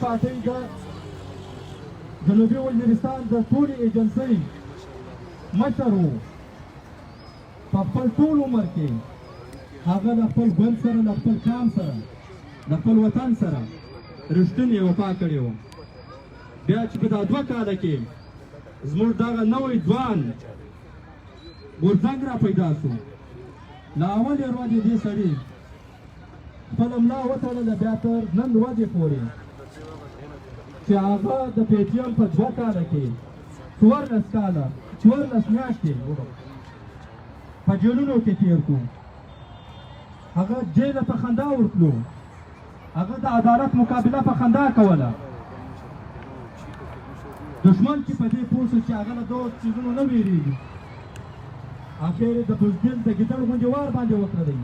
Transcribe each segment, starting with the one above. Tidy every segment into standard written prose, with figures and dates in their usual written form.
پارټۍ د جنوبي وزیرستان د ټولې ایجنسۍ مشر و. په خپل ټول عمر کې هغه د خپل ګوند سره، د خپل قام سره، د خپل وطن سره رښتینې وفا کړې وه. بیا چې په دا 2 کاله کې زموږ دغه نوی ځوان غورځنګ را پیدا شو، له اولې ورځې دې سړي خپله ملا وتړله بیا تر نن ورځې پورې چې هغه د پی ټي ایم په 2 کاله کې 14 کاله 14 میاشتې په جیلونو کې تېر کړو. هغه جیله په خندا ورتلو، هغه د عدالت مقابله په خندا کوله. دشمن چې په دې پوه شو چې هغه له دغو څیزونو نه ویرېږي، اخر یې د بزدل د ګیدړ غوندې وار باندې وکړی.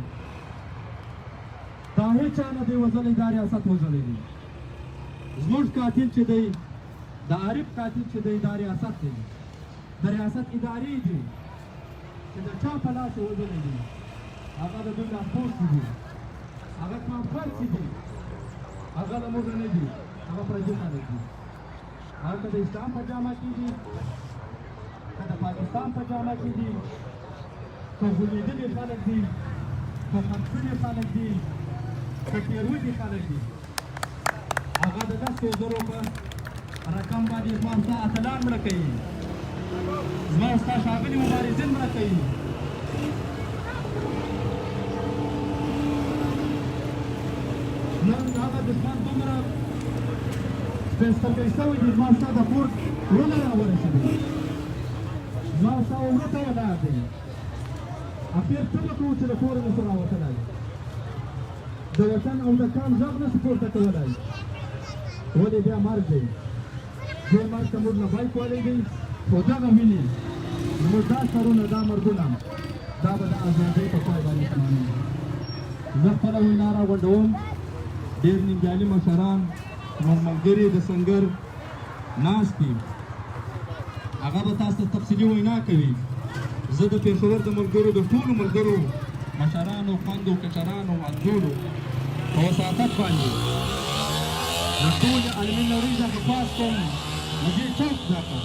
دا هېڅ چا نه دی وژلی، دا ریاست وژلی دی. زموږ قاتل چې دی، د عارف قاتل چې دی، دا ریاست دی، د ریاست ادارې دي چې د چا په لاس یې وژلی دي. هغه د دوی لاسپوڅي دي، هغه کمپرسي دي، هغه له موږ نه دي، هغه پردي خلک دي. هغه که د اسلام په جامه کې دي، که د پاکستان په جامه کې دي، که غولېدلي خلک دي، که خرڅ شوي خلک دي، که تېروتي خلک دي. هغه د 10 زرو په رقم باندې زما ستا اتلان مړه کوي، زما ستا ښاغلي مبارزین مړه کوي. نن هغه دښمن دومره سپېڅلی شوی دی، زما ستا د کور وروڼه راورسېدي، زما ستا وروڼو ته ولاړ دی. اخر څه به کوو چې د کوره نشو راوتلی، د وطن او د قام غږ نشو پورته کولی. ولې بیا مرګ دی، دې مرګ ته موږ نه بایک ولی دی، خو دغه وینې زموږ دا سرونه، دا مرګونه، دا به د ازادۍ په پای باندې تمامېږي. زه خپله وینا راغونډوم. ډېر ننګیالي مشران، زموږ ملګري د سنګر ناست دي، هغه به تاسو ته تفصیلي وینا کوي. زه د پېښور د ملګرو، د ټولو ملګرو مشرانو، خویندو، کشرانو، اندونو په وساطت باندې د ټولې عالمي نړۍ څخه خواست کوم له دې چوک څخه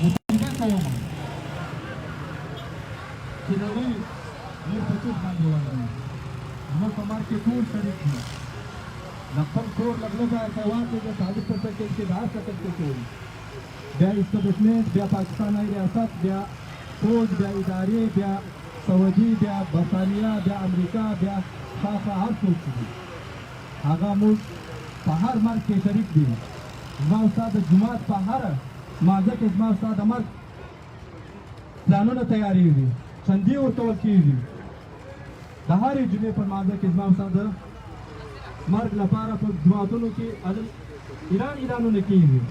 مطالبه کوم چې نړۍ موږ په چوک باندې ولرو. زموږ په مرګ کې ټول شریک دي. د خپل کور لږ حیوان دی، د طالب په شکل کې، د هر شکل کې ټول، بیا اسټابلیشمنټ، بیا پاکستانی ریاست، بیا فوج، بیا ادارې، بیا سعودي، بیا برطانیه، بیا امریکا، بیا خاصه هر څوک چې دي، هغه موږ په هر مرګ کې شریک دي. زما او ستا د جومات په هره مازه کې زما او ستا د مرګ پلانونه تیارېږي، چندې ورکول کېږي. د هرې جمعې پر مازه کې زما او ستا د مرګ لپاره په جوماتونو کې اعلانونه کېږي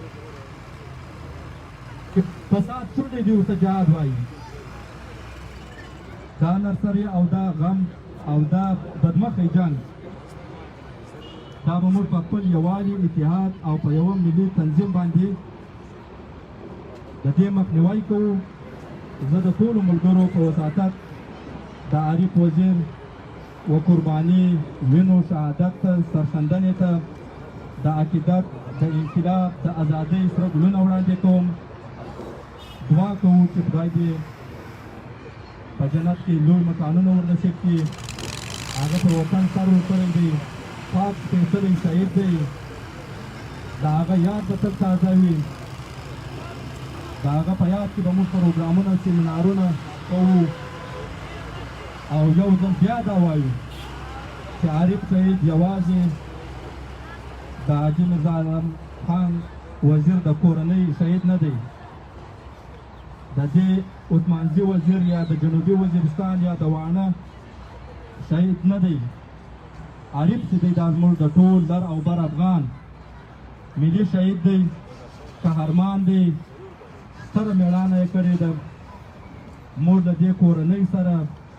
چې فساد شونډې دي، ورته جهاد وایي. دا نرسري او دا غم او دا بدمخی جنګ، دا به موږ په خپل یووالي، اتحاد او په یوه ملي تنظیم باندې د دې مخنیوی کوو. زه د ټولو ملګرو په وساطت د عارف وزیر و قرباني، وینو، شهادت ته، سرښندنې ته، د عقیدت، د انقلاب، د ازادۍ سره ګلونه وړاندې کوم. دعا کوو چې خدای دې په جنت کې لوی مکانونه ورنصیب کړي. هغه پر وطن سر ورکړی دی، پاک سپېڅلی شهید دی، د هغه یاد به تل تازه وي. د هغه په یاد کې به موږ پروګرامونه، سیمینارونه کوو او یو ځل بیا دا وایو چې عارف شهید یوازې د حاجي نظام خان وزیر د کورنۍ شهید نه دی، د دې عثمانزي وزیر یا د جنوبي وزیرستان یا د واڼه شهید نه دی. عارف چې دی دا زموږ د ټول لر او بر افغان ملي شهید دی، قهرمان دی، ستره مېړانه یې کړې ده. موږ د دې کورنۍ سره،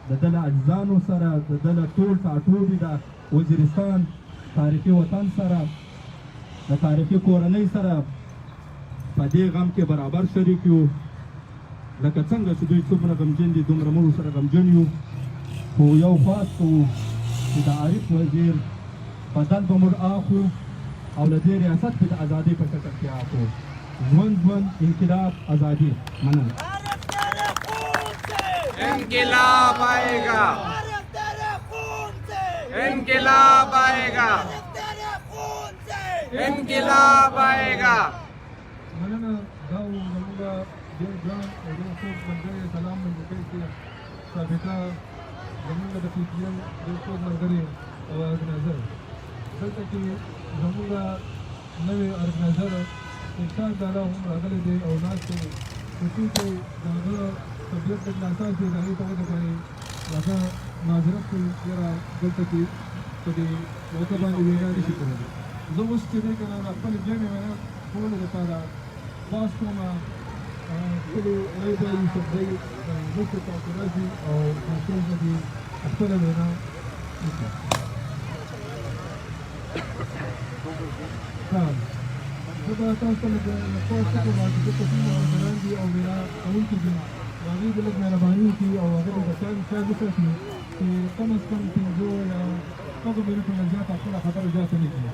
د ده له عزیزانو سره، د ده له ټول ټاټوبي د وزیرستان تاریخي وطن سره، د تاریخي کورنۍ سره په دې غم کې برابر شریک یو. لکه څنګه چې دوی څومره غمجن دي، دومره موږ سره غمجن یو. خو یو خواست کوو چې د عارف وزیر بدل به موږ اخلو، او له دې ریاست کې د ازادۍ په چکر کې آکو ژوند انقلاب ازادي مننه انقلاب आएगा انقلاب आएगा انقلاب आएगा مننه دا زموږ ډېر ګران او ډېر خوږ ملګری سلام ملګری کې سابقه زموږ د پی ټي ایم ډېر خوږ ملګری او ارګنایزر دلته کې زموږ نوی ارګنایزر انسان تعالی هم راغلی دی او ناست دی په څو کې د هغه طبیعت د ناساز دی د هغې په وجه باندې هغه معذرت کوي یاره دلته کې په دې موقع باندې وینا نشي کولی زه اوس چې دی که نه د خپلې جمعې وینا کولو دپاره باز کومه خپلې رایې سبزۍ مشر تاسو راځي او ماشوم به دې خپله وینا وکړي زه به تاسو ته لږ پوسټ کوم چې کومه مشران دي او وینا کوونکي دي هغوی به لږ مهرباني وکړي او هغه به د خیال وساتي چې کم از کم 5 یا 10 منټو نه زیاته خپله خبره زیاته نه کړي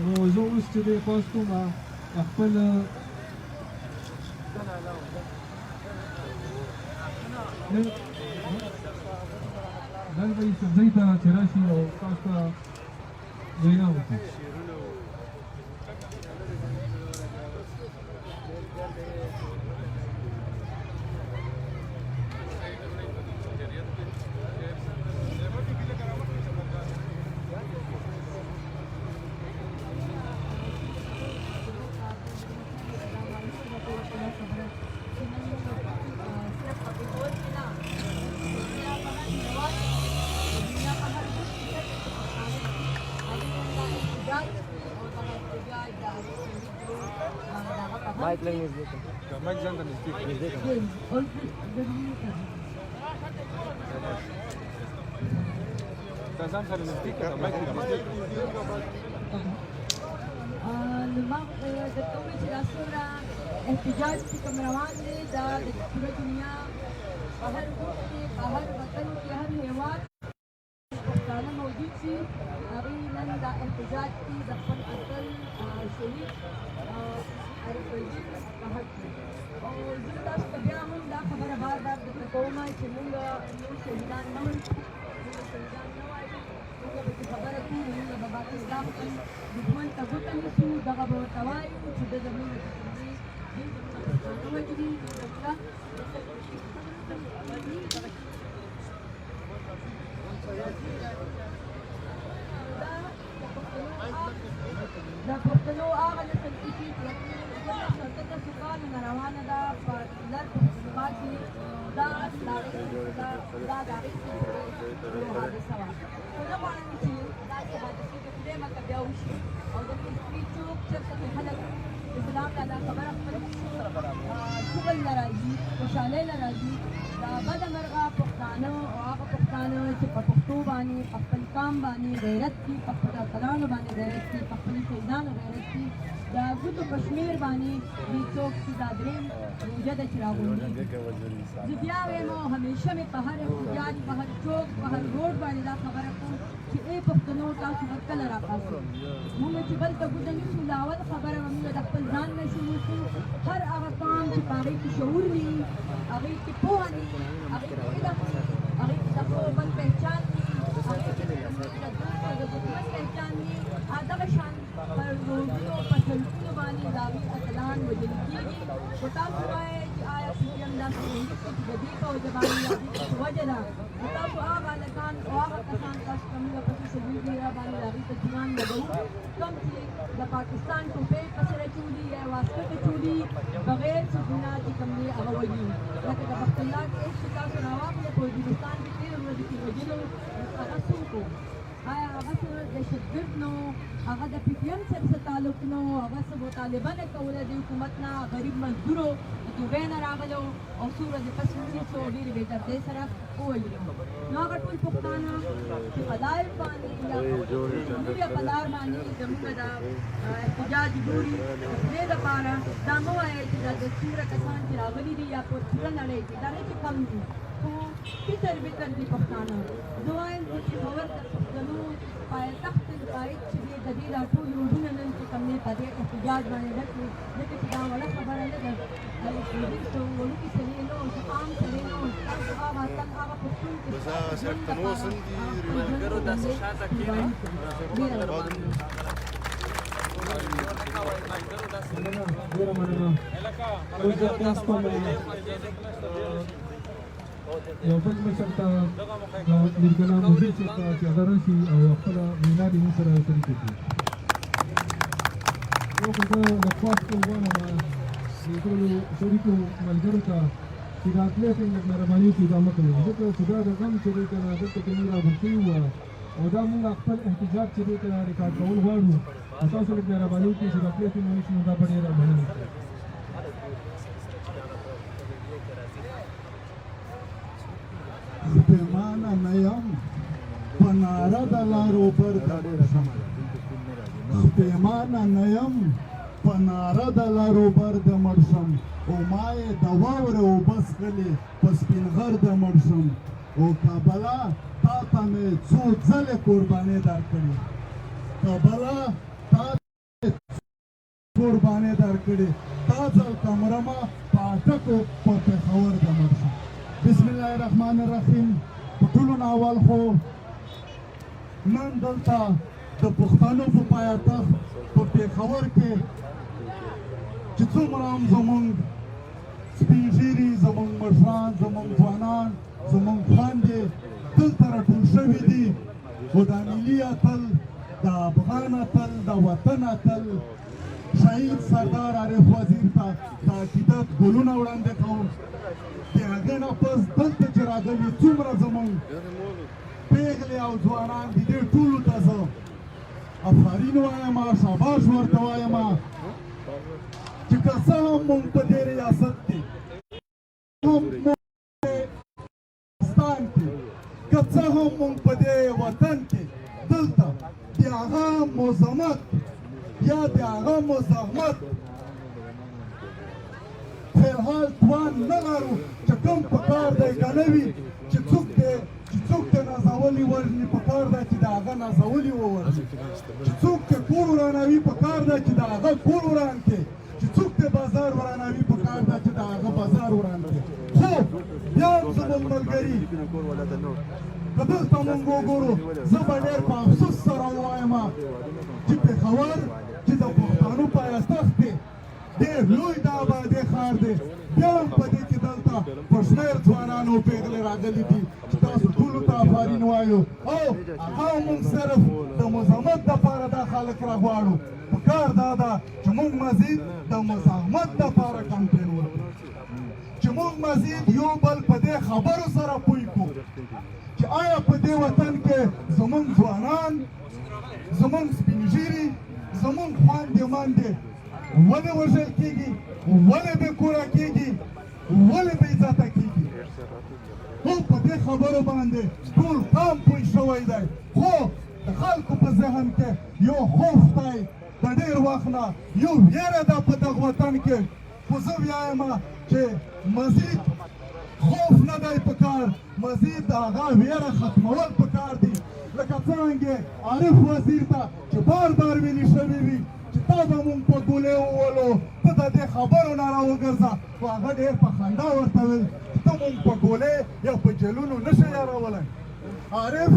نو زه اوس چې دی پوسټ کوم خپل نن به یې سبزۍ ته چې راشي او تاسو ته وینا وکړي Mic lang is dito. Mic dyan ka speak. Saan ka speak ka? Mic دكتور الصورة احتجاج في كاميران دا पूरी दुनिया बाहर बाहर वतन के हर हेवात पाकिस्तान मौजूद थी अभी नन दा एहतजाज की दफन असल शहीद अरबी बाहर थी और जितना तबिया हम दा खबर बार बार कोमा चलूंगा न्यू शहीदान नमन शहीदान नवाई خبره کوي نو د باطل اسلام په دښمن ته ګوته نیسو دغه به ورته وایو چې د زموږ د پښتنو هغه نسل چې شرطه سوکاله روانه ده په لر پښتونخوا کې دا د هغې حادثه وه خو نه غواړم چې داسې حادثې د خدای مکه بیا وشي او د فکري چوک چېرته کې خلک اسلام ته دا خبره خپل شغل نه راځي خوشحالۍ نه راځي دا بده مرغه پښتانه او هغه پښتانه چې په پښتو باندې په خپل قام باندې غیرت دي په خپلو اتلانو باندې غیرت دي په خپلو شهیدانو غیرت دي د ګوتو په شمېر باندې دې څوک چې دا درېیم روژه ده چې راغونډېږي زه بیا وایم او همیشه مې په هر احتجاج په هر چوک په هر روډ باندې دا خبره کوم چې ای پښتنو تاسو به کله راپاسئ موږ چې بل ته ګوته نیسو د اول خبره به موږ د خپل ځان نه شروع کړو هر هغه قام چې په هغې کې شعور وي هغې کې پوهه وي هغې کې علم وي هغې کې د خپل بل پهچان وي هغې کې د دښمن پهچان وي دغه شان په روډونو په سړکونو باندې د هغوی اتلان وژل کېږي خو تاسو وایئ چې آیا پي ټي ایم داسې ویلي چې د دې په وجه باندې د هغوی څه وجه ده نو تاسو هغه هلکان او هغه کسان تاسو ته موږ په سوشل میډیا باندې د هغوی ته جنان لګوو کوم چې د پاکستان ټوپۍ پسې اچولي یا واسکټ اچولي بغیر څه چې کوم دی هغه وژي لکه د بخت الله کیس چې تاسو راواخلئ په وزیرستان کې تېرې ورځې کې وژلو هغه څوک و آیا هغه څه دهشتګرد نه و هغه د پي ټي ایم سره څه تعلق نه و هغه څه مطالبه نه کوله د حکومت نه غریب مزدور و د دوبۍ نه راغلی و او څو ورځې پس ونیسو ډېرې بې دردۍ سره ووژلو نو هغه ټول پښتانه چې په لایف باندې یا میډیا په لار باندې زموږ د احتجاج ګوري د دې دپاره دا مه وایئ چې دا د څومره کسان چې راغلي دي یا په ټوله نړۍ کې دا نه چې کم دي خو فکر بکر دي پښتانه زه وایم چې پېښور د پښتنو پایتخت القاید چې دی د دې دا ټول روډونه نن چې کوم په دې احتجاج باندې ډک وو ځکه چې دا وړه خبره نه ده وړوکي سړي نه وو چې عام سړي نه وو تاسو هغه وطن هغه پښتون چې ملګرو داسې شاته کېنئ ډېره مننه اوس د تاسو په یو بل مشر ته د میرګنا مدیر صاحب ته چې هغه راشي او خپله وینا دې موږ سره شریکه کړي یو خو زه د خاص غواړم ټولو شریکو ملګرو ته چې دا اقلیت یې لږ مهرباني وکړي دا مه کوئ ځکه چې دا د غم چې دی که نه دلته کې موږ راغونډ شوي وو او دا موږ خپل احتجاج چې دی که نه ریکارډ کول غواړو او تاسو لږ مهرباني وکړئ چې د اقلیت یې ونیسو نو دا به ډېره مننه وکړي پیمانه نیم پناره د لارو بر پیمانه نیم پناره د لارو بر د مرشم او مای د واوره او بس خلی پس پینغر د مرشم او کابلا تا ته مې څو ځلې قرباني درکړې کابلا تا قرباني درکړې تا ځل کمرما پاټکو په پېښور د مرشم بسم الله الرحمن الرحیم په ټولو نه اول خو نن دلته د پښتنو په پایتخت په پېښور کې چې څومره هم زموږ سپین ږیري زموږ مشران زموږ ځوانان زموږ خویندې دلته راټول شوي دي خو د ملي اتل د افغان اتل د وطن اتل شهید سردار عارف وزیر ته د عقیدت ګلونه وړاندې کوم د هغې نه پس دلته چې راغلي څومره زموږ پیغلې او ځوانان دي دې ټولو ته زه افرین وایم شاباش ورته وایم چې که څه هم موږ په دې ریاست کې هم موږ پاکستان کې که څه هم موږ په دې وطن کې دلته د هغه مزاحمت یا د هغه مزاحمت فیلحال توان نه لرو چې کوم په کار دی که نه وي چې څوک د نازولي ورني په کار دی چې د هغه نازولي وورځي چې څوک د کور ورانوي په کار دی چې د هغه کور وران کړي چې څوک د بازار ورانوي په کار دی چې د هغه بازار وران کړي خو بیا هم زموږ ملګري که دلته مونږ وګورو زه به ډېر په افسوس سره ووایم چې پېښور چې د پښتنو پایتخت دی ډېر لوی د آبادۍ ښار دی بیا هم په دې کې دلته په شمېر ځوانان او پیغلې راغلي دي چې تاسو ټولو ته افرین وایو او هغه موږ صرف د مزاحمت دپاره دا خلک راغواړو پکار دا ده چې موږ مزید د مزاحمت دپاره کمپین وکړو چې موږ مزید یو بل په دې خبرو سره پوه کړو چې آیا په دې وطن کې زموږ ځوانان زموږ سپین ږیري زموږ خویندې میندې ولې وژل کېږي ولې بې کوره کېږي ولې بې عزته کېږي خو په دې خبرو باندې ټول قام پوه شوی دی خو د خلکو په ذهن کې یو خوف دی د ډېر وخت نه یو ویره ده په دغه وطن کې خو زه وایم چې مزید خوف نه دی پکار مزید د هغه ویره ختمول پکار دي لکه څرنګه عارف وزیر ته چې بار بار ویلي شوي وي چې تا به مونږ په ګولۍ وولو ته د دې خبرو نه راوګرځه خو هغه ډېر په خندا ورته ویل چې ته مونږ په ګولۍ یا په جیلونو نه شې یارولی عارف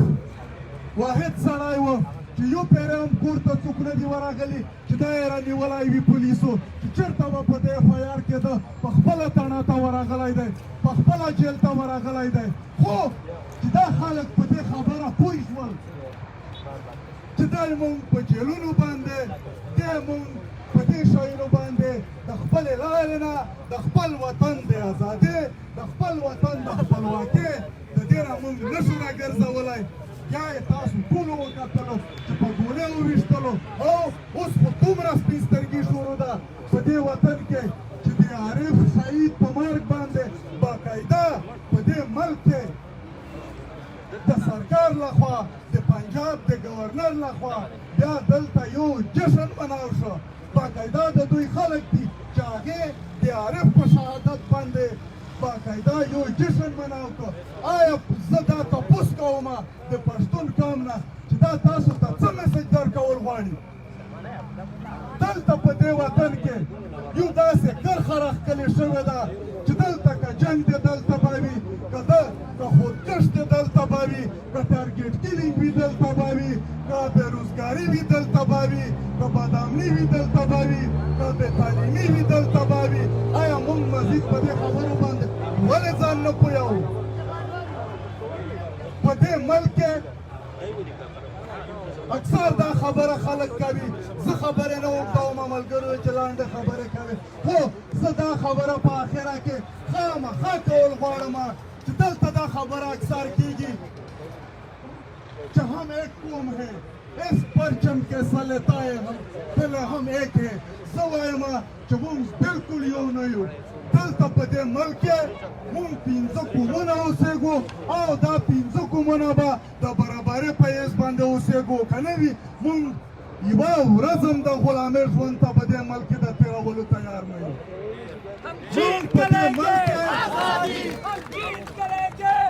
واحد سړی و چې یو پیری هم کور ته څوک نه دي ورغلي چې دا یې رانیولی وي پولیسو چې چېرته به په دې اف آی آر کې ده په خپله تڼه ته ورغلی دی په خپله جیل ته ورغلی دی خو چې دا خلک په دې خبره پوه شول چې دی مونږ په جیلونو باندې دی مونږ په دې شیانو باندې د خپلې لارې نه د خپل وطن د ازادۍ د خپل وطن د خپلواکۍ د دې نه مونږ نه شو راګرځولی یا یې تاسو ټولو وکتلو چې په ګولۍ وویشتلو او اوس خو دومره سپین سترګي شروع ده په دې وطن کې چې د عارف شهید په مرګ باندې باقاعده په دې ملک کې د سرکار لخوا د پنجاب د گورنر لخوا بیا دلته یو جشن مناو شو باقاعده د دوی خلک دي چې هغې د عارف په شهادت باندې باقاعده یو جشن مناو کړ آیا زه دا تپوس کوم د پښتون قوم نه چې دا تاسو ته څه میسج درکول غواړي دلته دې وطن کې یو داسې کرښه راښکلې شوې ده چې دلته که جنګ دې دلته به وي که خودکش دې دلته به وي که ټارګېټ کیلینګ وي دلته به وي که بېروزګاري وي دلته به وي که بدامني وي دلته به وي که بېتعلیمي وي دلته به وي آیا موږ مزید په دې خبرو باندې ولې ځان نه پوهوو په دې ملک کې اکثر دا خبره خلک کوي زه خبرې نه اوږدوم ملګرو چې لنډه خبرې کوي خو زه دا خبره په آخره کې خامخا کول غواړم چې دلته دا خبره اکثر کېږي چې هم ایک قوم ہے اس پرچم کے سلطائے دل هم ایک ہے زه وایم چې موږ بلکل یو نه یو دلته په دې ملک کې موږ 15 قومونه اوسېږو او دا 15 قومونه به د برابرۍ په حیث باندې اوسېږو که نه وي موږ یوه ورځ هم د غلامۍ ژوند ته په دې ملک کې د تېرولو تیار نه یو موږ په دې ملک کې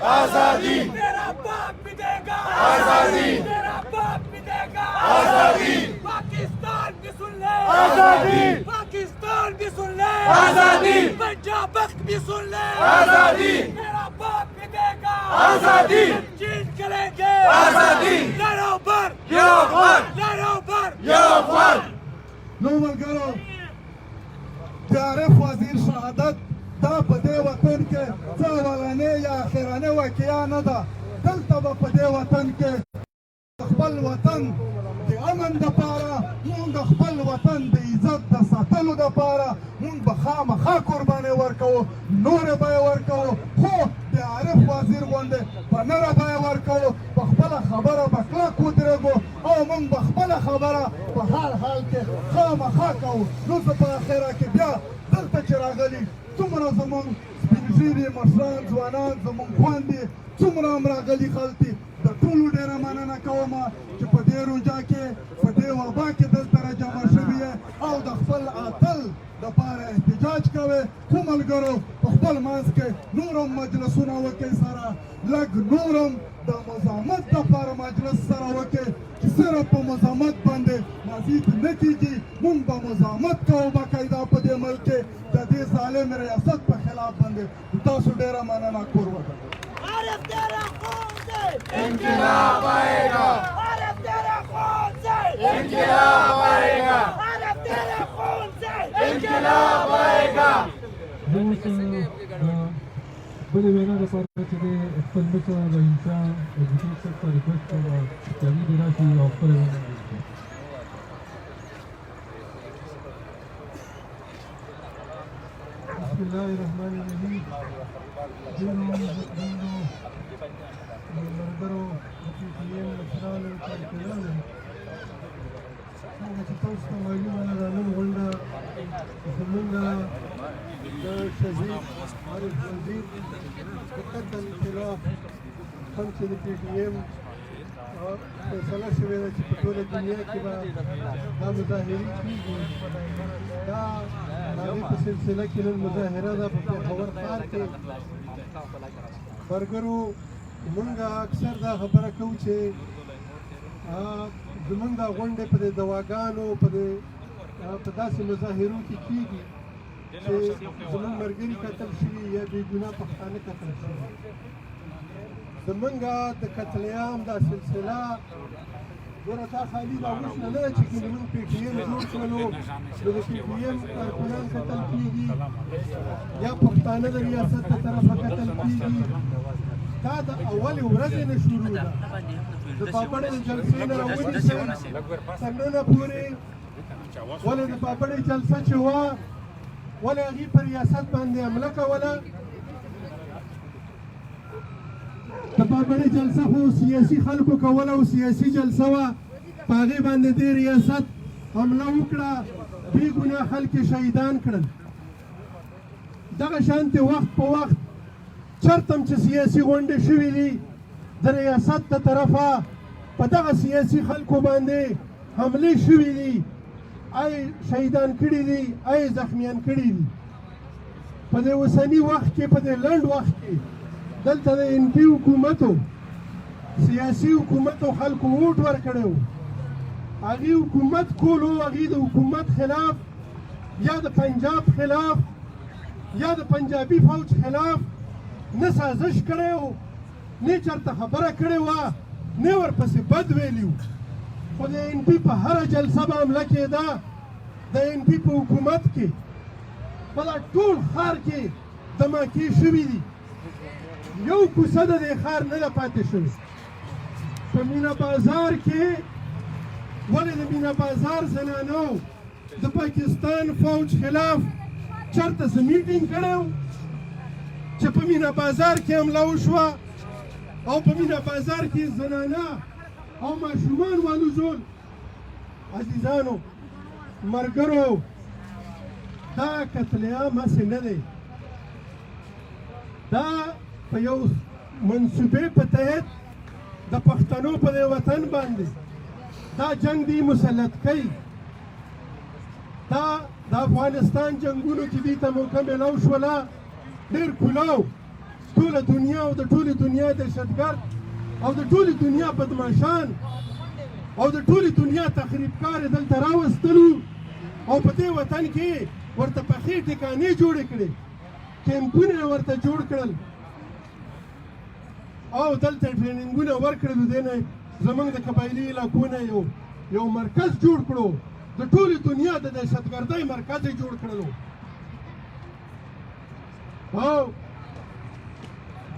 آزادی تیرا باپ بھی دے گا آزادی تیرا باپ بھی دے گا آزادی پاکستان بھی سن لے آزادی پاکستان بھی سن لے آزادی پنجاب بھی سن لے آزادی تیرا باپ بھی دے گا آزادی جیت کریں گے آزادی لڑو پر لڑو پر نو ملګرو د عارف وزیر شهادت دا په دې وطن کې څه اولنۍ یا اخرنۍ واقعه نه ده دلته به په دې وطن کې خپل وطن د امن دپاره مونږ د خپل وطن د عزت د ساتلو دپاره مونږ به خامخا قربانۍ ورکوو نورې به یې ورکوو خو د عارف وزیر غوندې په نره به یې ورکوو په خپله خبره به کلک ودرېږو او مونږ به خپله خبره په هر حال کې خامخا کوو نو زه په اخره کې بیا دلته چې راغلي څومره زموږ سپین ږیري مشران ځوانان زموږ خویندې څومره هم راغلي خلک دي د ټولو ډېره مننه کوم چې په دې روژه کې په دې وبا کې دلته راجمع شوي او د خپل اتل دپاره احتجاج کوئ خو ملګرو په خپل منځ کې نور هم مجلسونه وکئ سره لږ نور هم د مزاحمت دپاره مجلس سره وکئ چې صرف په مزاحمت باندې مزید نه کېږي مونږ به مزاحمت کوو باقاعده په دې ملک کې د دې ظالم ریاست په خلاف باندې تاسو ډېره مننه کور وکړه عارف تیرا خون سے انقلاب آئے گا عارف تیرا خون سے انقلاب آئے گا عارف تیرا خون سے انقلاب آئے گا بلې وینا لپاره چې د خپل مشر رحیم شاه وزیر صاحب ته ریکویسټ کوم چې هغوی دې راشي او خپله وینا وکړي بسم الله الرحمن الرحیم ډېرو ملګرو د پي ټي ایم مشرانو کارکوونانو څنګه چې تاسو ته معلومه ده دا نن غونډه زموږ د شهید عارف وزیر د قتل خلاف هم چې د پي ټي ایم فیصله شوې ده چې په ټوله دنیا کې به دا مظاهرې کېږي دا د هغې په سلسله کې نن مظاهره ده په پېښور ښار کې برګرو موږ اکثر دا خبره کوو چې زموږ دا غونډې په دې دواګانو په داسې مظاهرو کې کېږي چې زموږ ملګري قتل شوي یا بېګناه پښتانه قتل شوي زموږ د قتل عام دا سلسله ګوره دا خالي دا اوس نه ده چې زموږ پي ټي ایم جوړ کړلو نو د پي ټي ایم کارکونان قتل کېږي یا پښتانه د ریاست له طرفه قتل کېږي دا د اولې ورځې نه شروع ده د پاپړې د جلسې نه راونیسئ تر ننه پورې ولې د پاپړې جلسه چې وه ولې هغې په ریاست باندې حمله کوله د پاپړې جلسه خو سیاسي خلکو کوله او سیاسي جلسه وه په هغې باندې دې ریاست حمله وکړه بې ګناه خلک یې شهیدان کړل دغه شانتې وخت په وخت چرته هم چې سیاسي غونډې شوي دي د ریاست د طرفه په دغه سیاسي خلکو باندې حملې شوي دي ای شهیدان کړي دي ای زخمیان کړي دي په دې اوسني وخت کې په دې لنډ وخت کې دلته د ان پي حکومتو سیاسي حکومتو خلکو ووټ ورکړی و هغې حکومت کولو هغې د حکومت خلاف یا د پنجاب خلاف یا د پنجابي فوج خلاف نه سازش کړی و نه چېرته خبره کړې وه نه ورپسې بد ویلي وو خو د ان پي په هره جلسه به حمله کېده د ان پي په حکومت کې په دا ټول ښار کې دماکې شوي دي یو کوڅه د دې ښار نه ده پاتې شوې په مینه بازار کې ولې د مینه بازار زنانو د پاکستان فوج خلاف چېرته څه میټینګ کړی و چې په مینه بازار کې حمله وشوه او په مینه بازار کې زنانه او ماشومان والوزول عزیزانو ملګرو دا قتل عام هسې نه دی دا په یو منصوبې په تحت د پښتنو په دې وطن باندې دا جنگ دی مسلط کوي دا د افغانستان جنګونو کې دې ته موقع میلاو شوله ډېر کولاو ټوله دنیا او د ټولې دنیا دهشتګرد او د ټولې دنیا بدماشان او د ټولې دنیا تخریبکار یې دلته راوستلو او په دې وطن کې ورته پخې ټکانې جوړې کړې کیمپونه یې ورته جوړ کړل او دلته ټریننګونه ورکړل دې نه زموږ د قبایلي علاقو نه یو مرکز جوړ کړو د ټولې دنیا د دهشتګردۍ مرکز یې جوړ کړلو او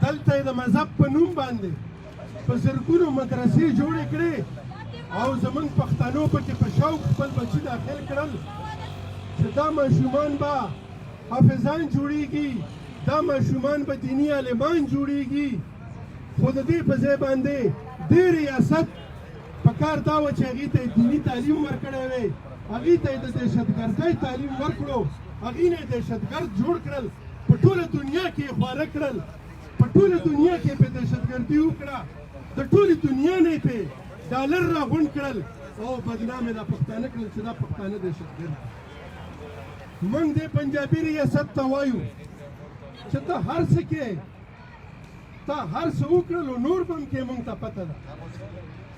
دلته یې د مذهب په نوم باندې په زرګونو مدرسې جوړې کړې او زموږ پښتنو پکې په شوق خپل بچي داخل کړل چې دا ماشومان به حافظان جوړېږي دا ماشومان به دیني عالمان جوړېږي خو د دې په ځای باندې دې ریاست په کار دا وه چې هغې ته یې دیني تعلیم ورکړی وی هغې ته یې د دهشتګردۍ تعلیم ورکړو هغې نه یې دهشتګرد جوړ کړل په ټوله دنیا کې یې خواره کړل په ټوله دنیا کې پې دهشتګردي وکړه د ټولې دنیا نه یې پې ډالر راغونډ کړل او بدنامې دا پښتانه کړل چې دا پښتانه دهشتګرد موږ دې پنجابي ریاست ته وایو چې ته هر څه کې تا هر څه وکړل او نور به هم کې موږ ته پته ده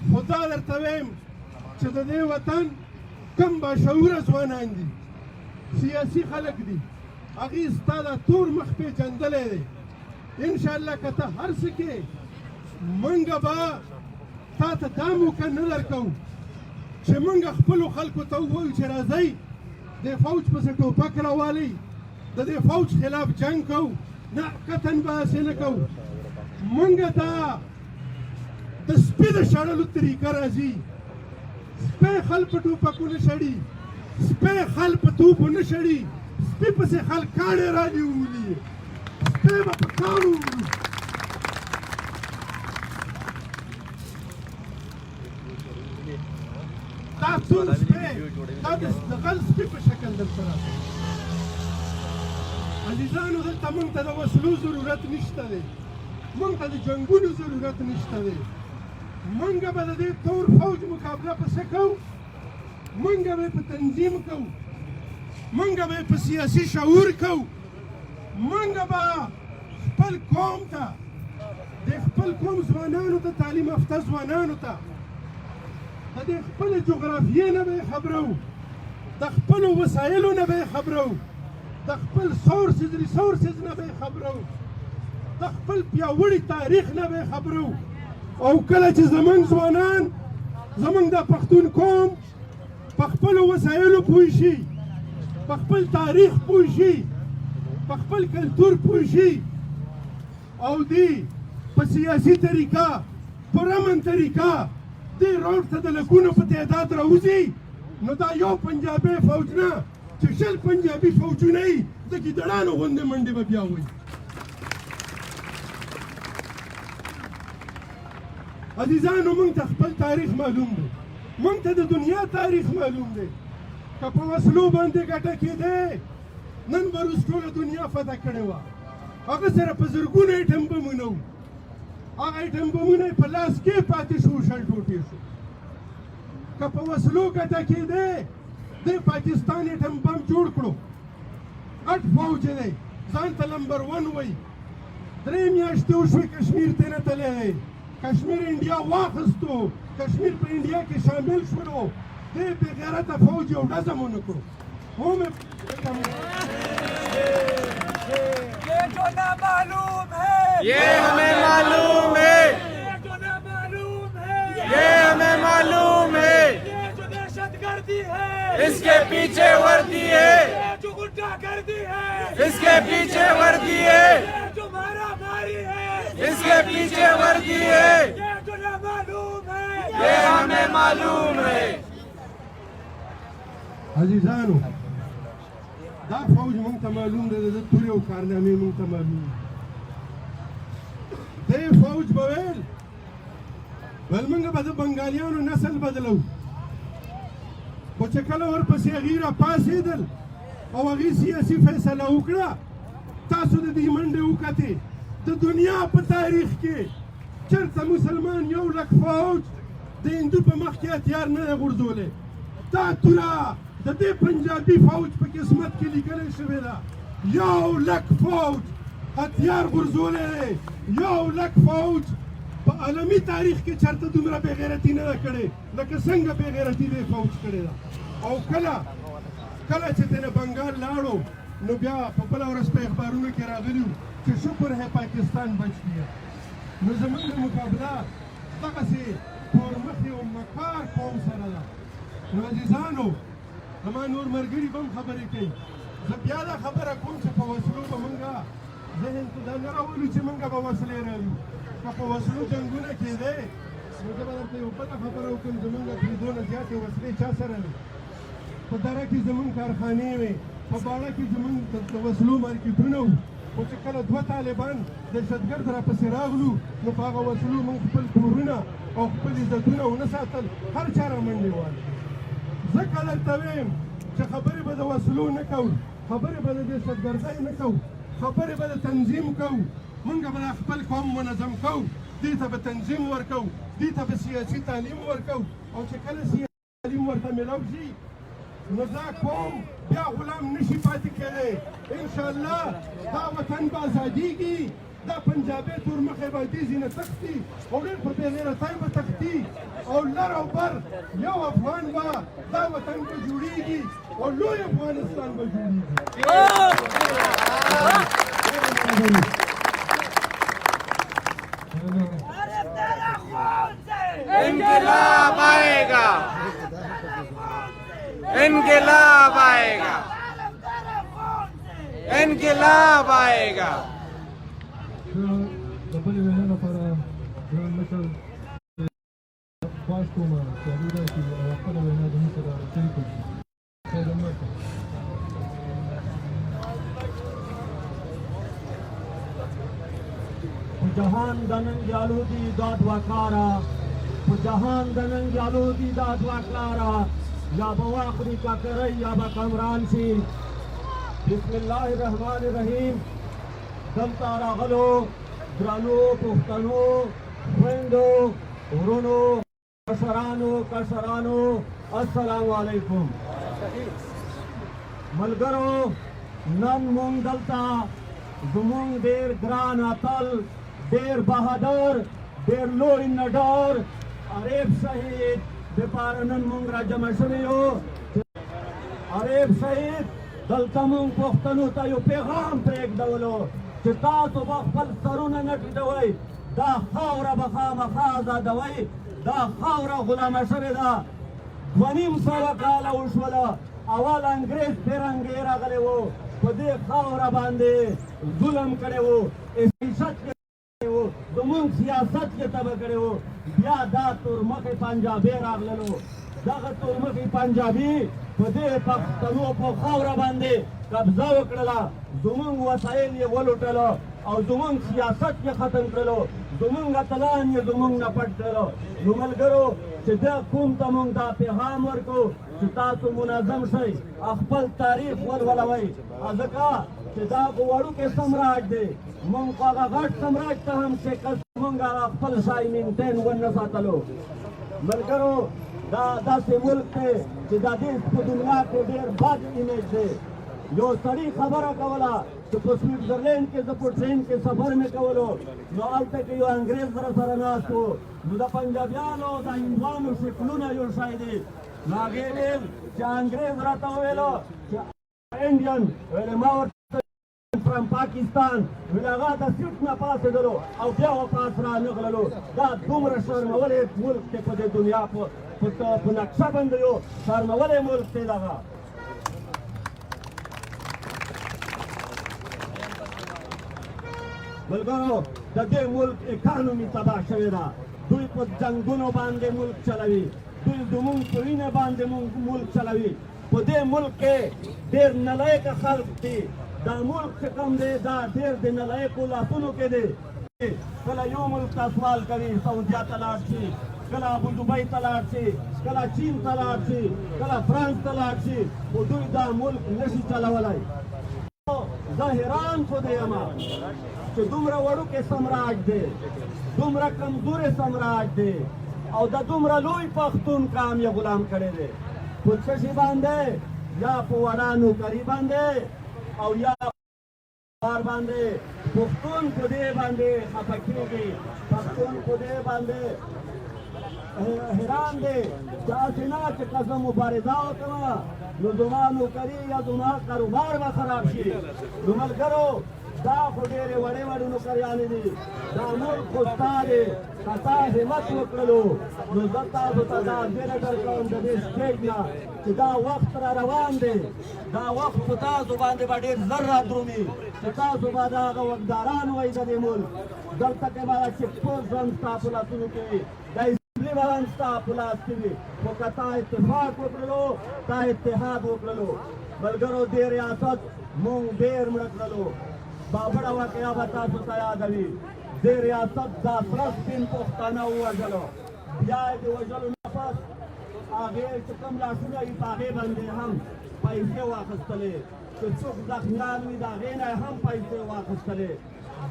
خو دا درته وایم چې د دې وطن کم باشعوره ځوانان دي سیاسي خلک دي هغې ستا دا تور مخ پېژندلی دی انشاءالله که ته هر څه کې موږ به تا ته دا موقع نه درکوو چې موږ خپلو خلکو ته ووایو چې راځئ د فوج پسې ټوپک راوالئ د دې فوج خلاف جنګ کوو نه قطعا به هسې نه کوو موږ ته د سپي د شړلو طریقه راځي سپی خل په ټوپکو نه شړي سپی خل په توپو نه شړي سپي پسې خل کاڼې رانیولي سپی به په کاڼو وړي دا ټول سپی دا د غل سپي په شکل دلته راځي عزیزانو دلته موږ ته د وسلو ضرورت نشته دی موږ ته د جنګونو ضرورت نشته دی موږ به د دې تور فوج مقابله په څه کوو موږ به یې په تنظیم کوو موږ به یې په سیاسي شعور کوو موږ به خپل قوم ته د خپل قوم ځوانانو ته تعلیم یافته ځوانانو ته د دې خپلې جغرافیې نه به یې خبرو د خپلو وسایلو نه به یې خبرو د خپل ریسورسز نه به یې خبرو د خپل پیاوړي تاریخ نه به یې خبرو او کله چې زموږ ځوانان زموږ د پښتون قوم په خپلو وسایلو پوه شي په خپل تاریخ پوه شي په خپل کلتور پوه شي او دی په سیاسي طریقه په رمن طریقه دې روډ ته د لکونو په تعداد راوځي نو دا یو پنجابي فوج نه چې 20 پنجابي فوجونه یي د ګیدړانو غوندې منډې به بیا وایي عزیزانو موږ ته خپل تاریخ معلوم دی موږ ته د دنیا تاریخ معلوم دی که په وسلو باندې ګټه کېدی نن به روس ټوله دنیا فتح کړې وه هغه سره په زرګونو ایټم بمونه وو هغه ایټم بمونه یې په لاس کې پاتې شو شل ټوټې شو که په وسلو ګټه کېدی دی پاکستان ایټم بم جوړ کړو غټ فوج دی ځان ته نمبر 1 وایي 3 میاشتې وشوې کشمیر ته نه تللی دی کشمیر انډیا واخیستو کشمیر په انډیا کې شامل شولو دې بې غیرته فوج یو ډزم ونه کړو هم ये जो ना मालूम है ये हमें मालूम है, ये जो ना मालूम है ये हमें मालूम है, ये जो दहशतगर्दी है इसके पीछे वर्दी है, ये जो गुंडागर्दी है इसके पीछे वर्दी है, ये जो मारामारी है इसके पीछे वर्दी है, ये जो ना मालूम है ये हमें मालूम है। عزیزانو دا فوج مونږ ته معلوم دی د تورې او کارنامې مونږ ته معلوم دی فوج به ویل مونږ به د بنګالیانو نسل بدلو خو چې کله ورپسې هغې راپاڅېدل او هغې سیاسي فیصله وکړه تاسو د دې منډې وکتې د دنیا په تاریخ کې چېرته مسلمان 1 لک فوج د هندو په مخ کې هتیار نه دی غورځولی دا توره د دې پنجابي فوج په قسمت کې لیکلی شوې ده 1 لک فوج هتیار غورځولی دی 1 لک فوج په عالمي تاریخ کې چېرته دومره بېغیرتي نه ده کړې لکه څنګه بېغیرتي دې فوج کړې ده او کله چې تېنه بنګال لاړو نو بیا په بله ورځ په اخبارونو کې راغلي وو چې شکر ہے پاکستان بچ گیا نو زموږ مقابله دغسې پورمخې او مکار قوم سره ده نو عزیزانو زما نور ملګري به هم خبرې کوي زه بیا دا خبره کوم چې په وسلو به مونږه ذهن ته دا نه راولو چې مونږه به وسلې راوړو که په وسلو جنګونه کېدی نو زه به درته یو بله خبره وکړم زمونږ پرې دونه زیاتې وسلې چا سره وي په دره کې زمونږ کارخانې وې په باړه کې زمونږ د وسلو مارکېټونه وو خو چې کله 2 طالبان دهشتګرد راپسې راغلو نو په هغه وسلو مونږ خپل کورونه او خپل عزتونه ونه ساتل هر چا را منډې واله ځکه درته ویم چې خبرې به د وسلو نه کوو خبرې به د دهشتګردۍ نه کوو خبرې به د تنظیم کوو مونږ به خپل قوم منظم کوو دې ته به تنظیم ورکوو دې ته به سیاسي تعلیم ورکوو او چې کله سیاسي تعلیم ورته میلاو شي نو دا قوم بیا غلام نشي پاتې کېدی انشاءالله دا وطن به ازادېږي دا پنجابي تورمخې به دې ځینې تښتي او ډېر په بېغیرتۍ به تښتي او لر او بر یو افغان به دا وطن به جوړېږي او لوی افغانستان به अरे तेरा खून से इनकलाब आएगा, इनकलाब आएगा, तेरे खून से इनकलाब आएगा। د بلې وینا لپاره ګران مشر خواست کوم چې هغوی راشي او خپله وینا زموږ سره شریکه کړي. خیر عمر جهان دنن جالودی داد وکارا جهان دنن جالودی داد وکارا یا بواخری کا کرے یا بکمران سی بسم الله الرحمن الرحیم دلتا راغلو درانو پختنو خویندو ورونو کشرانو السلام علیکم ملګرو نن مونږ دلته زمونږ ډېر ګران اتل ډېر بهادر ډېر لوی نډار عریب شهید دپاره نن مونږ راجمع شوي یو عریب شهید دلته مونږ پښتنو ته یو پیغام پرېږدولو چې تاسو به خپل سرونه نه ټیټوئ دا خاوره به خامخا ازادوئ دا خاوره غلامه شوې ده 2.5 کاله وشوله اول انګریز فرنګې راغلی و په دې خاوره باندې ظلم کړی و عیشت کړی و زمونږ سیاست یې تبه کړی و بیا دا تورمخې پنجابي راغللو دغه تورمخې پنجابي په دې پښتنو په خاوره باندې قبضه وکړله زمونږ وسایل یې ولوټلو او زمونږ سیاست یې ختم کړلو زمونږ اتلان یې زمونږ نه پټ کړلو نو ملګرو چې دا قوم ته مونږ دا پیغام ورکو چې تاسو منظم شئ خپل تاریخ ولولوئ ځکه چې دا خو وړوکی سمراج دی مونږ خو هغه غټ سمراج ته هم شکست مونږ هغه خپل شای مینټین ونه ساتلو ملګرو دا داسې ملک دی چې د دې په دنیا کې ډېر بد ایمیج دی یو سړي خبره کوله چې په سویټزرلینډ کې زه په ټرین کې سفر مې کولو نو هلته کې یو انګریز سره ناست و نو د پنجابیانو د هندوانو شکلونه یو شی دی نو هغې ویل چې انګرېز راته وویلو چې انډین ویلې ما ورته فرام پاکستان ویل هغه د سیټ نه پاڅېدلو او بیا واپس رانغللو دا دومره شرمولی ملک دی په دې دنیا په نقشه باندې یو شرمولی ملک دی دغه ملګرو د دې ملک اکانومي تباه شوې ده دوی په جنګونو باندې ملک چلوي دوی زموږ په وینه باندې ملک چلوي په دې ملک کې ډېر نلایقه خلک دي دا ملک چې کوم دی دا ډېر د نلایقو لاسونو کې دی کله یو ملک ته سوال کوي سعودیا ته لاړ شي کله ابودبۍ ته لاړ شي کله چین ته لاړ شي کله فرانس ته لاړ شي خو دوی دا ملک نشي چلولی زه حیران خو دی یم چې دومره وړوکی سمراج دی دومره کمزوری سمراج دی او د دومره لوی پښتون قام یې غلام کړی دی په څه شي باندې یا په وړه نوکري باندې او یا کار باندې پښتون په دې باندې خفه کېږي پښتون په دې باندې حیران دی چې هسې نه چې که زه مبارزه وکړم نو زما نوکري یا زما کاروبار به خراب شي نو ملګرو دا خو ډېرې وړې وړې نوکریانې دي دا ملک خو ستا دی که تا همت وکړلو نو زه تاسو ته دا زیری درکوم د دې سټیج نه چې دا وخت را روان دی دا وخت په تاسو باندې به ډېر زر رادرومي چې تاسو به د هغه واکداران وئ د دې ملک دلته کې به چې پوست هم ستا په لاسونو کې وي د اسمبلي به هم ستا په لاس کې وي خو که تا اتفاق وکړلو تا اتحاد وکړلو ملګرو دې ریاست مونږ ډېر مړه کړلو بابړه واقعه به تاسو ته یادوي دې ریاست دا سره سپین پښتانه ووژلو بیا یې د وژلو نه پس هغې چې کوم لاسونه وي په هغې باندې هم پیسې واخیستلې چې څوک زخمیان وي د هغې نه هم پیسې واخیستلې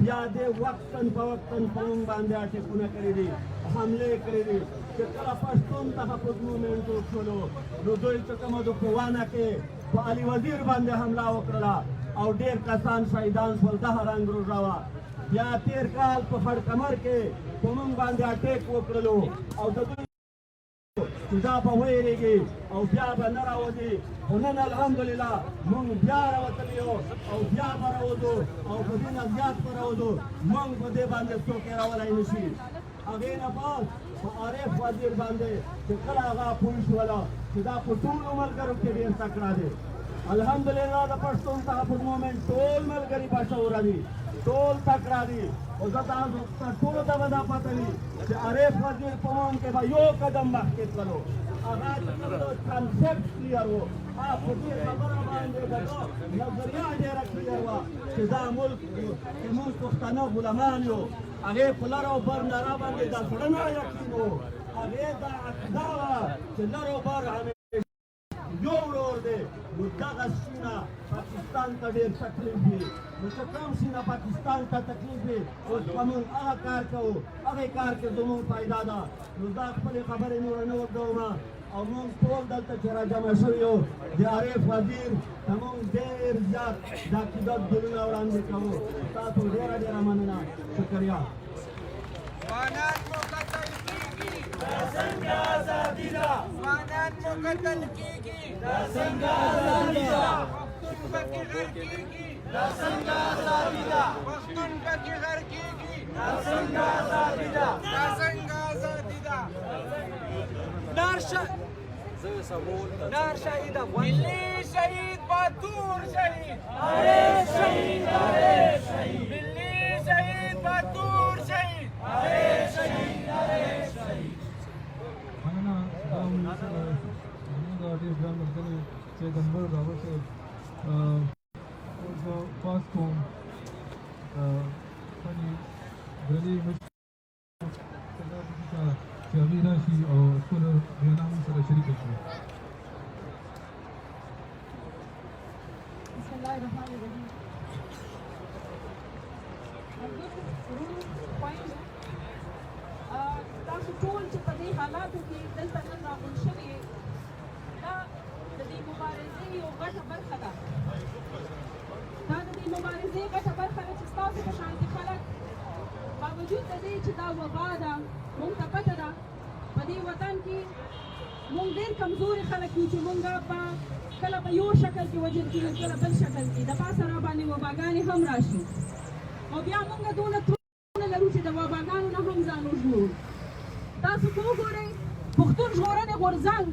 بیا دې وقتن په وقتن په موږ باندې اټکونه کړي دي حملې کړي دي چې کله پښتون تحفظ مومنټ جوړ شولو نو دوی چې کومه د قوانه کې په علي وزیر باندې حمله وکړله او ډېر کسان شهیدان شول دغه رنګ روژه وه بیا تېر کال په خړکمر کې په موږ باندې اټیک وکړلو او د دوی چې دا به ویرېږي او بیا به نه راوځي خو نن الحمدلله موږ بیا راوتلي یو او بیا به راوځو او په دې نه زیات به راوځو موږ په دې باندې څوک هېرولی نه شي هغې نه بعد په عارف وزیر باندې چې کله هغه پوه شوله چې دا په ټولو ملګرو کې ډېر تکړه دی الحمدلله د پښتون تحفظ مومنټ ټول ملګري باشعوره دي ټول تکړه دي خو زه تاسو ټولو ته به دا پته وي چې عارف وزیر په موږ کې به یو قدم مخکې تللو هغه کنسپټ کلیر و په دې خبره باندې د نظریه ډېره کلیر وه چې دا ملک چې موږ پښتانه غلامان یو هغې په لر او بر ناره باندې د زړه نه یقین و هغې دا عقیده وه چې لر او بر یو ورور دی نو دغه سیمه پاکستان ته ډېر تکلیف وي نو چې کوم سیمه پاکستان ته تکلیف وي اوس به موږ هغه کار کوو هغې کار کې زموږ فایده ده نو دا خپلې خبرې نوره نه وکړوم او موږ ټول دلته چې راجمع شوي یو د عارف وزیر ته موږ ډېر زیات د عقیدت ګلونه وړاندې کوو تاسو ډېره ډېره مننه شکریه ځوانان مو قتل کیږي دا څنګه ازادي ده ځوانان مو قتل کیږي دا څنګه ازادي ده پښتون پکې غر کیږي دا څنګه ازادي ده پښتون پکې غر کیږي دا څنګه ازادي ده دا څنګه ازادي ده نار شهید افغان ملی شهید باتور شهید عارف شهید عارف شهید ملی شهید باتور شهید عارف شهید عارف شهید مننه دا زموږ ډېر ګران ملګری چې د نمبر راوړ صاحب زه پاس کوم خپلې ډلې مشر چې هغوی راشي او خپله وینا موږ سره شریکه کړي بسم الله الرحمن الرحیم تاسو ټول چې په دې حالاتو کې دلته نن راغونډ شوي دا د دې مبارزې یو غټه برخه ده دا د دې مبارزې غټه برخه ده چې ستاسو په شانتې خلک باوجود د دې چې دا وبا ده موږ ته پته ده په دې وطن کې مونږ ډېر کمزوري خلک یو چې مونږ په کله په یو شکل کې وژل کېږو کله بل شکل کې د پاسه را باندې وباګانې هم راشي او بیا مونږ دونه ترونه لرو چې د وباګانو نه هم ځان وژغورو تاسو که وګورئ پښتون ژغورنې غورځنګ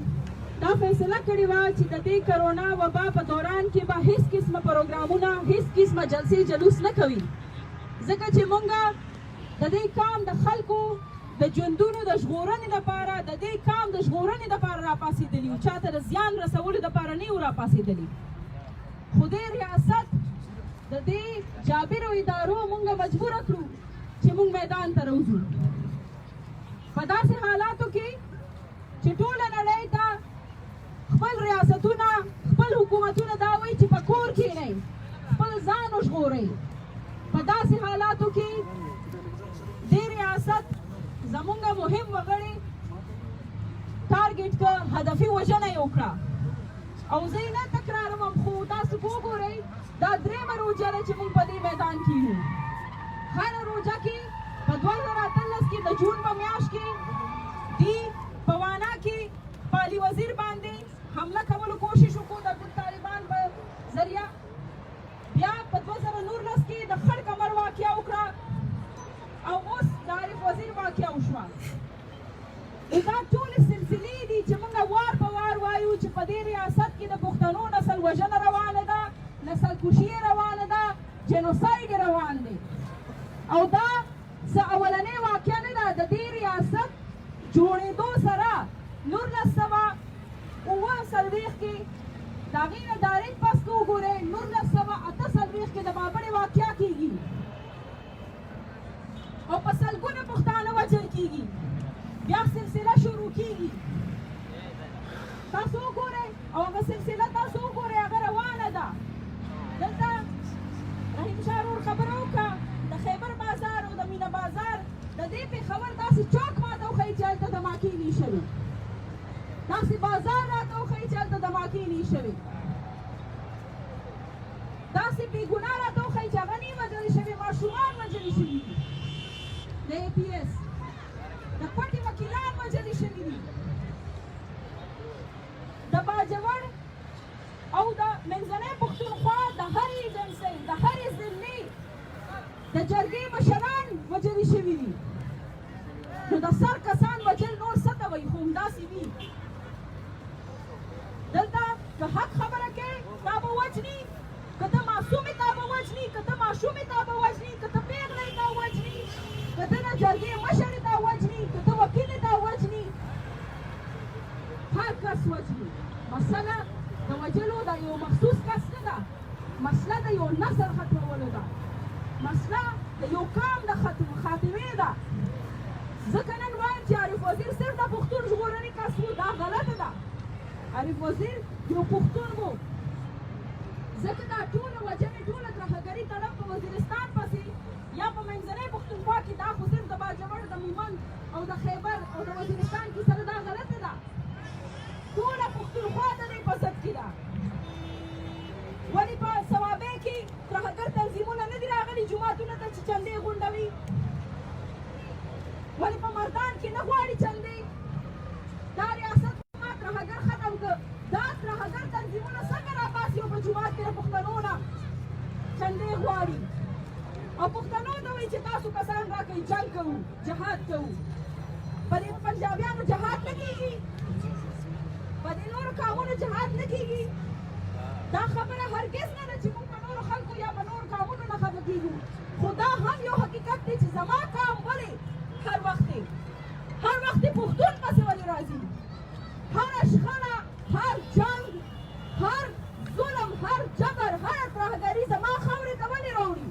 دا فیصله کړې وه چې د دې کرونا وبا په دوران کې به هیڅ قسمه پروګرامونه هیڅ قسمه جلسې جلوس نه کوي ځکه چې مونږ د دې کام د خلکو د ژوندونو د ژغورنې لپاره د دې کام د ژغورنې لپاره راپاڅېدلي یو چاته د زیان رسولو لپاره نه یو راپاڅېدلي خو دې ریاست د دې جابرو ادارو مونږ مجبوره کړو چې مونږ میدان ته راوځو په داسې حالاتو کې چې ټوله نړۍ ته خپل ریاستونه خپل حکومتونه دا وایي چې په کور کښېنئ خپل ځان وژغورئ په داسې حالاتو کې دې ریاست زمونږ مهم وګړي ټارګېټ که هدفي وژنه یې وکړه او زه یې نه تکراروم خو تاسو که وګورئ دا درېیمه روژه ده چې مونږ په دې میدان کې یو هره روژه کې په 2018 کې د جون په میاشت کې دی په وانا کې په علي وزیر باندې حمله کولو کوشش وکړو د طالبان په ذریعه بیا په 2019 کې د خړ کمر واقعه وکړه او اوس د عارف وزیر واقعه وشوه دا ټولې سلسلې دي چې موږ وار په وار وایو چې په دې ریاست کې د پښتنو نسل وژنه روانه ده نسل کشي روانه ده جنوساید روان دی او دا څه اولنۍ واقعه نه ده د دې ریاست جوړېدو سره 1940 کې د هغې نه ډایرکټ پس که وګورئ 1948 کې د بابړې واقعه کېږي او په سلګونه پښتانه وژل کېږي بیا سلسله شروع کېږي تاسو وګورئ او هغه سلسله تاسو وګورئ هغه روانه ده دلته رحیم شاه ورور خبره وکړه د خیبر بازار او د مینه بازار د دې پېښور داسې چوک ماته وښیي چې هلته دماکې نه شوي داسې بازار راته وښیي چې هلته دماکې نه شوي داسې بېګناه راته وښیي چې هغه نه وژلې شوي ماشومان وژلې شوي دي د APS د پټې وکیلان وژلې شوي دي د باجوړ او د منځنۍ پښتونخوا د هرې ایجنسۍ د هرې ضمني د جرګې مشران وژلې شوي دي نو د سر کسان وژل نور څه ته وایي خو همداسې وي دلته که حق خبره کوې تا به وژني که ته معصومې تا به وژني که ته ماشومې تا به وژني که ته پېغلې تا وژني که ته د جرګې مشرې تا وژني که ته وکیلې تا وژني هر کس وژني مسله د وژلو د یو مخصوص کس نه ده مسله د یو نسل ختمولو ده مسله د یو قام د خاتمې ده ځکه نن وایم چې عارف وزیر صرف د پښتون ژغورنې کس و دا غلطه ده عارف وزیر یو پښتون و ځکه دا ټوله وجنې ټوله ترهګري طرف په وزیرستان پسې یا په منځنۍ پښتونخوا کې دا خو صرف د باجوړ د میمن او د خیبر او د وزیرستان کې سره دا غلطه ده ټوله پښتونخوا د دې په ضد کې ده ولې په صوابۍ کې ترهګر تنظیمونه نه دي راغلي جوماتونو ته چې چندې غونډوي ولې په مردان کې نه غواړي چندې دا ریاست ما ترهګر ختم کړ دا ترهګر تنظیمونه څنګه راپاسي او په جومات کې د پښتنو نه چندې غواړي او پښتنو ته وایي چې تاسو کسان راکئ جنګ کوو جهاد کوو په دې پنجابیانو جهاد نه کېږي په دې نورو قومونو جهاد نه کېږي دا خبره هرګز نه ده چې موږ په نورو خلکو یا په نورو قومونو نه خفه کېږو خو دا هم یو حقیقت دی چې زما قوم ولې هر وخت پښتون پسې ولې راځي هره شخړه هر جنګ هر ظلم هر جبر هره ترهګري زما خاورې ته ولې راوړي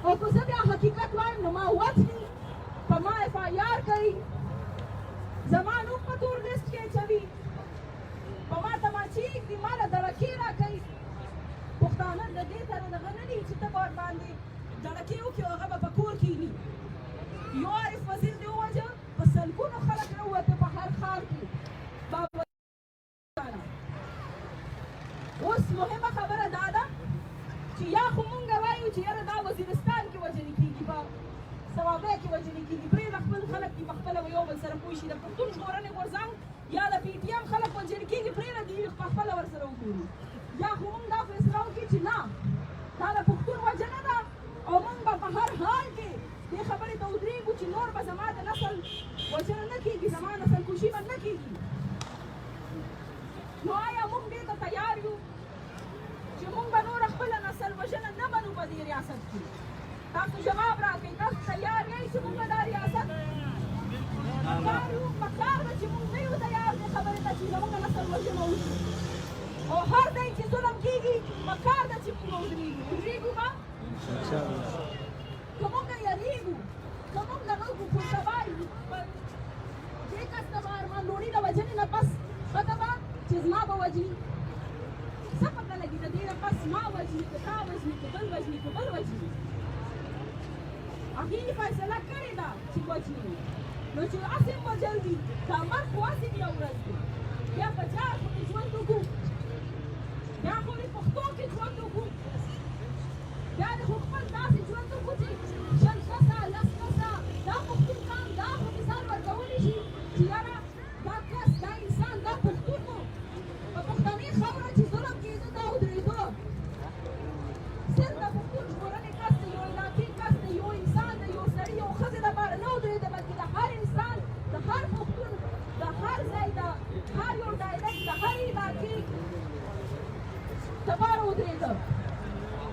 او که زه بیا حقیقت وایم نو ما وژني په ما FIR کوي زما نوم په تور لیست کې اچوي په ما تماچې ږدي ما له دړکې راکوي پښتانه د دې سره دغه نه دي چې ته به ورباندې دړکې وکړي او هغه به په کور کښېني یو عارف وزیر دې ووژه په سلګونو خلک راووته په هر ښار کې اوس مهمه خبره دا ده چې یا خو مونږ وایو چې یاره دا وزیرستان کې وژلې کېږي په نوابۍ کې وژلي کېږي پرېږده خپل خلک دي پخپله به یو بل سره پوه شي د پښتون ژغورنې غورځنګ یا د پي ټي ایم خلک وژل کېږي پرېږده دوی پخپله ورسره وګوري یا خو موږ دا فیصله وکړي چې نه دا د پښتون وجنه ده او موږ به په هر حال کې دې خبرې ته ودرېږو چې نور به زما د نسل وژنه نه کېږي زما نسل کشي به نه کېږي نو آیا موږ دې ته تیار یو چې موږ به نور خپله نسل وژنه نه منو په دې ریاست کې تاسو جواب راکړئ تاسو تیار یئ چې موږ به دا ریاست پکار یو پکار ده چې موږ نه یو تیار دې خبرې ته چې زموږ نسل وژنه وشي او هر ځای چې ظلم کېږي پکار ده چې موږ ودرېږو ودرېږو به که موږ یریږو که موږ د خلکو پورته وایو دې کس ته به ارمانلوړي د وژنې نه پس پته به چې زما به وژني څه پته لګي د دې نه پس ما وژني که تا وژني که بل وژني که بل وژني هغې فیصله کړې ده چې وژني نو چې هسې وژل دي دا مرګ خو هسې یو ورځ دی بیا په چا خو دې ژوند وکړو بیا خو دې پښتو کې ژوند وکړو بیا دې خو خپل داسې ژوند وکړو چې شل کسه لس کسه دا پښتون کام دا خو مثال ورکولی شي چې یاره دا کس دا انسان دا پښتون و په پښتني خاوره چې ظلم کېده دا ودرېده صرف د پښتون ژغورنې کس دی یو علاقې کس دی یو انسان دی یو سړي یو ښځې دپاره نه ودرېده بلکې د هر انسان د هر پښتون د هر ځای د هر یو ډایلکټ د هرې علاقې دپاره ودرېده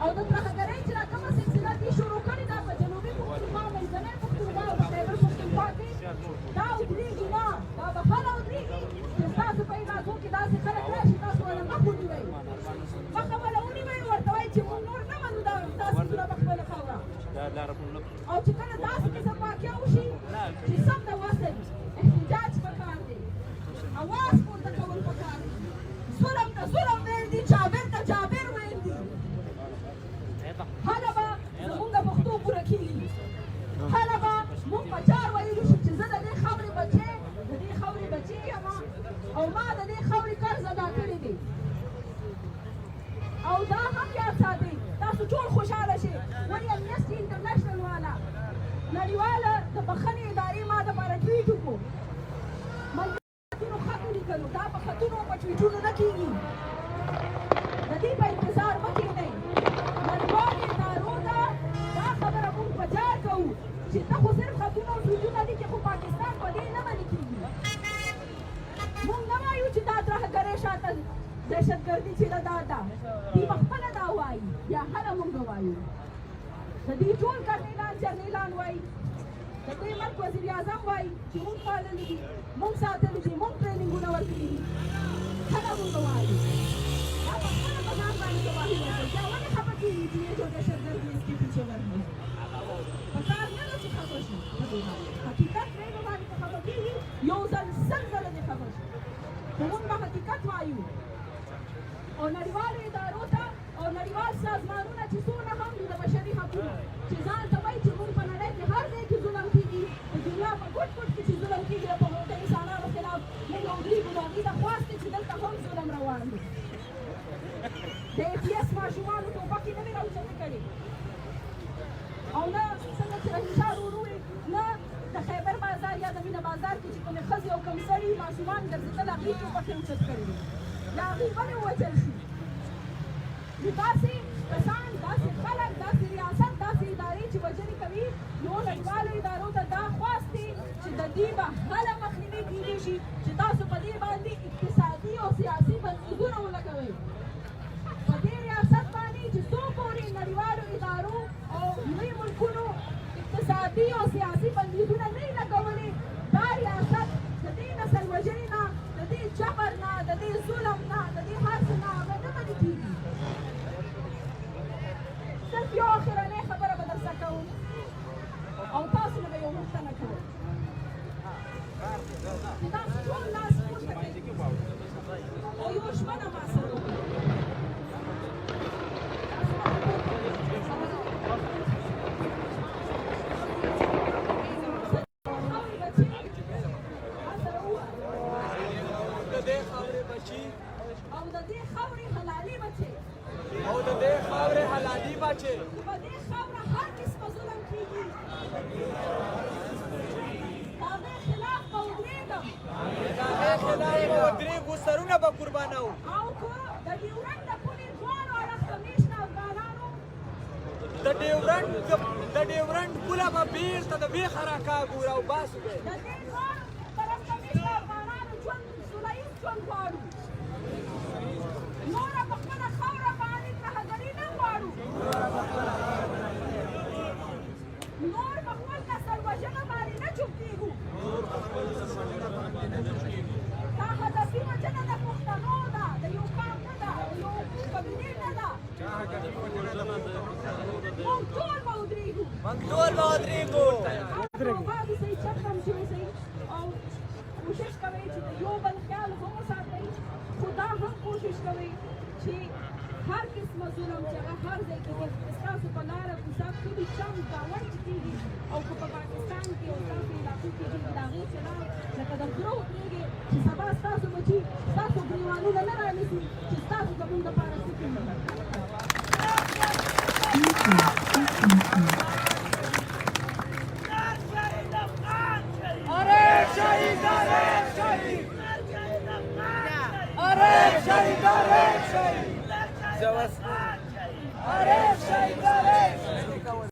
او د ترهګرۍ چې دا کومه سلسله دې شروع کړې ده په جنوبي پښتونخوا منځنۍ پښتونخوا او په خیبر پښتونخوا کې دا ودرېږي نه دا به کله ودرېږي چې ستاسو په علاقو کې داسې خلک راشي تاسو ورله مخ ونیوئ مخه ورله ونیوئ ورته وایي چې موږ نور نه منو دا سیندونه په خپله خاوره او چې کله داسې قسم واقعه وشي چې سم د وصل احتجاج پکار دی اواز پورته کول پکار دی ظلم ته ظلم ویل دي جابر ته جابر ویل دي هله به زموږ د پښتو پوره کېږي هله به موږ په چار ویلو شو چې زه د دې خاورې بچی د دې خاورې بچی یم او ما د دې خاورې قرض ادا کړی دی او دا هم یاد ساتئ تاسو ټول خوشحاله شئ ولې امنیسټي انټرنیشنل والا نړیواله د بخښنې ادارې ما دپاره ټویټ وکړو ملګرو خط ولیکلو دا په خطونو په ټویټونو نه کېږي د دې په انتظار مه کښېنئ نړیوالو ادارو ته دا خبره موږ په جار کوو چې ته خو صرف خطونه او ټویټونه دي چې خو پاکستان په دې نه منې کېږي موږ نه وایو چې دا ترهګرۍ شاته دهشتګردي چې ده دا ده دوی به خپله دا وایي یا هله موږ وایو د دې ټول کرنیلان جرنیلان وایي د دې ملک وزیر اعظم وایي چې موږ پاللي دي موږ ساتلي دي موږ ټرېننګونه ورکړي دي هله موږ وایو دا په خپله په ځان باندې ګواهي ورکوي بیا ولې خفه کېږي چې یې جو دهشتګردي اس کې پیچھے ورغلي پکار نه ده چې خفه شي په دې باندې حقیقت پرېږده باندې که خفه کېږي یو ځل سل ځله دې خفه شي خو موږ به حقیقت وایو او نړیوالو ادارو ته او نړیوال سازمانونه چې څونه هم دي د بشري حقونو چې ځان ته وایي چې موږ په نړۍ کې هر ځای کې ظلم کېږي د دنیا په ګوټ ګوټ کې چې ظلم کېږي د انسانانو خلاف موږ ودرېږو نو هغوی ته خواست دی چې دلته هم ظلم روان دی د APS ماشومانو ټوپکې نه وې راوچتې کړې او نه څنګه چې رحیمشاه ورو وویل نه د خیبر بازار یا د مینه بازار کې چې کومې ښځې او کوم سړي ماشومان ګرځېدل هغوی ټوپکې اوچت کړې وې یا هغوی ولې ووژل شي نو داسې کسان داسې خلک داسې ریاست داسې ادارې چې وژنې کوي نو نړیوالو ادارو ته دا خواست دی چې د دې به هله مخنیوي کېدی شي چې تاسو په دې باندې اقتصادي او سیاسي بندیزونه ولګوئ په دې ریاست باندې چې څو پورې نړیوالو ادارو او لوی ملکونو اقتصادي او سیاسي بندیزونه نه وي لګولي دا ریاست د دې نسل وژنې نه د دې جبر نه د دې ظلم نه د دې هر څه نه هغه نه منې کېږي صرف یو اخرنۍ خبره به درڅه کوم او تاسو نه به یو غوښتنه کوم چې تاسو ټول لاس پورته کړئ او یو ژمنه ما سره وکړئ او د دې خاورې حلالي بچي او د دې خاورې حلالي بچي په دې خاوره هر قسمه ظلم کېږي سرونه به قربانو او که د ډیورنډ د پولې دواړو اړخ کمیشن افغانانو د ډیورنډ پوله به بیرته د بیخه راکاږو راوباسو به د دې دواړو طرف کمیشن افغانانو ژوند سوله ییز ژوند غواړو نوره په خپله خاوره باندې ترهګري نه غواړو نور په خپل نسل وژنه باندې نه چوپېږو دا هدفي وژنه د پښتنو ده د یو قام نه ده د یو قبیلې نه ده موږ ټول به ودرېږو بعضې صحیح چپ هم شوي صحیح او کوشش کوئ چې د یو بل خیال هم وساتئ خو دا هم کوشش کوئ چې هر قسمه ظلم چې هغه هر ځای کې دی ستاسو په لاره کوڅه کلي چم ګاونډ چې کېږي او که په پاکستان کې او ستاسو علاقو کې چې د هغې خلاف لکه د غره وکړېږي چې سبا ستاسو بچي ستاسو ګریوانونه نه رانیسي چې ستاسو زموږ دپاره څه کوي شهید